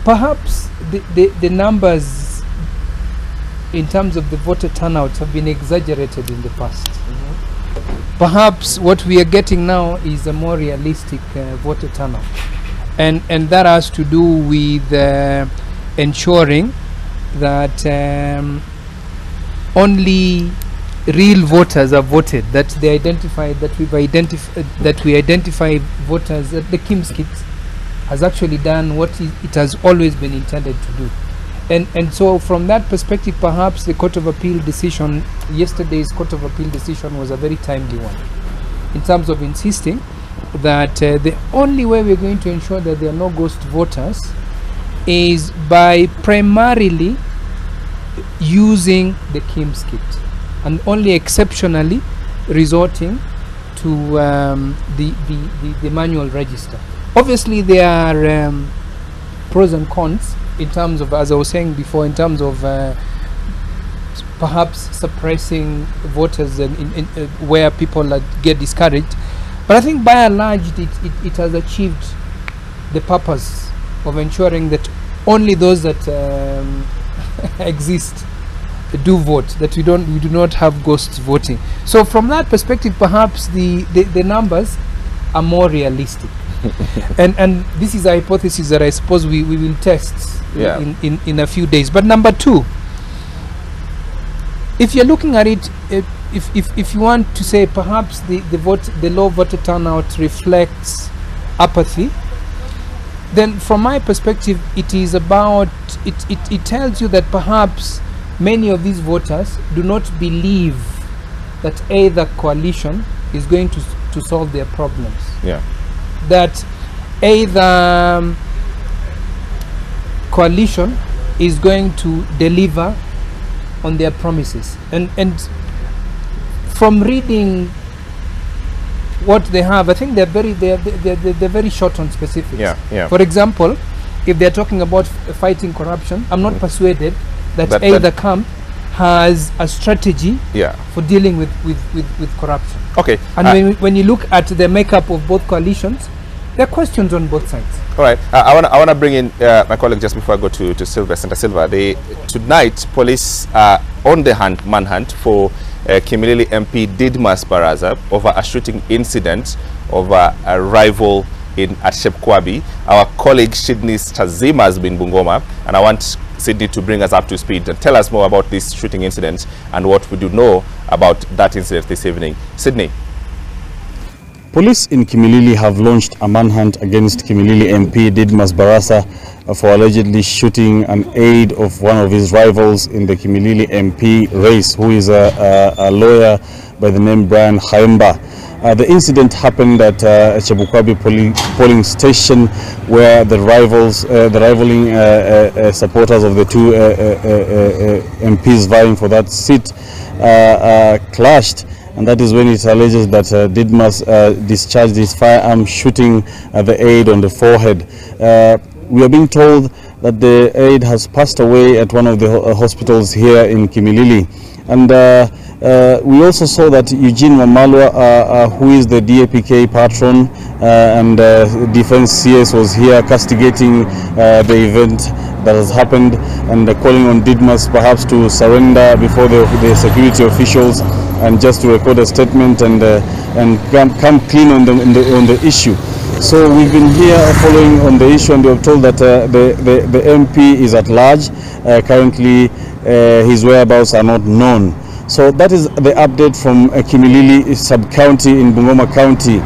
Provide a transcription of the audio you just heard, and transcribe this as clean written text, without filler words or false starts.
Perhaps the numbers in terms of the voter turnout have been exaggerated in the past. Perhaps what we are getting now is a more realistic voter turnout, and that has to do with ensuring that only real voters are voted, that they identify, that we identify voters, that the KIMS kit has actually done what it has always been intended to do. And so from that perspective, perhaps the Court of Appeal decision, yesterday's Court of Appeal decision, was a very timely one in terms of insisting that the only way we're going to ensure that there are no ghost voters is by primarily using the KIMS kit, and only exceptionally resorting to the manual register. Obviously, there are pros and cons in terms of, as I was saying before, in terms of perhaps suppressing voters and where people get discouraged. But I think by and large it has achieved the purpose of ensuring that only those that exist do vote, that we do not have ghosts voting. So from that perspective, perhaps the numbers are more realistic. and this is a hypothesis that I suppose we will test in a few days. But number two, if you're looking at it, if you want to say perhaps the low voter turnout reflects apathy, then from my perspective it is about it tells you that perhaps many of these voters do not believe that either coalition is going to solve their problems. That either coalition is going to deliver on their promises, and from reading what they have, I think they're very short on specifics. For example, if they're talking about fighting corruption, I'm not persuaded that either camp has a strategy for dealing with corruption. Okay. And when you look at the makeup of both coalitions, there are questions on both sides. All right. I want to bring in my colleague just before I go to Silva, Senator Silva. Tonight, police are on the manhunt for Kimilili MP Didmas Baraza over a shooting incident of a rival at Shepkwabi. Our colleague Shidni Tazima has been Bungoma, and I want Sydney to bring us up to speed and tell us more about this shooting incident and what we do know about that incident this evening. Sydney. Police in Kimilili have launched a manhunt against Kimilili MP Didmas Barasa for allegedly shooting an aide of one of his rivals in the Kimilili MP race, who is a lawyer by the name Brian Haimba. The incident happened at Chebukwabi polling station, where the rivaling supporters of the two MPs vying for that seat clashed. And that is when it alleges that Didmas discharged his firearm, shooting the aide on the forehead. We are being told that the aide has passed away at one of the hospitals here in Kimilili. And we also saw that Eugene Wamalwa, who is the DAPK patron and defense CS, was here castigating the event that has happened and calling on Didmas perhaps to surrender before the security officials and just to record a statement and come clean on the issue. So we've been here following on the issue, and we have told that the MP is at large. Currently, his whereabouts are not known. So that is the update from Kimilili sub-county in Bungoma County.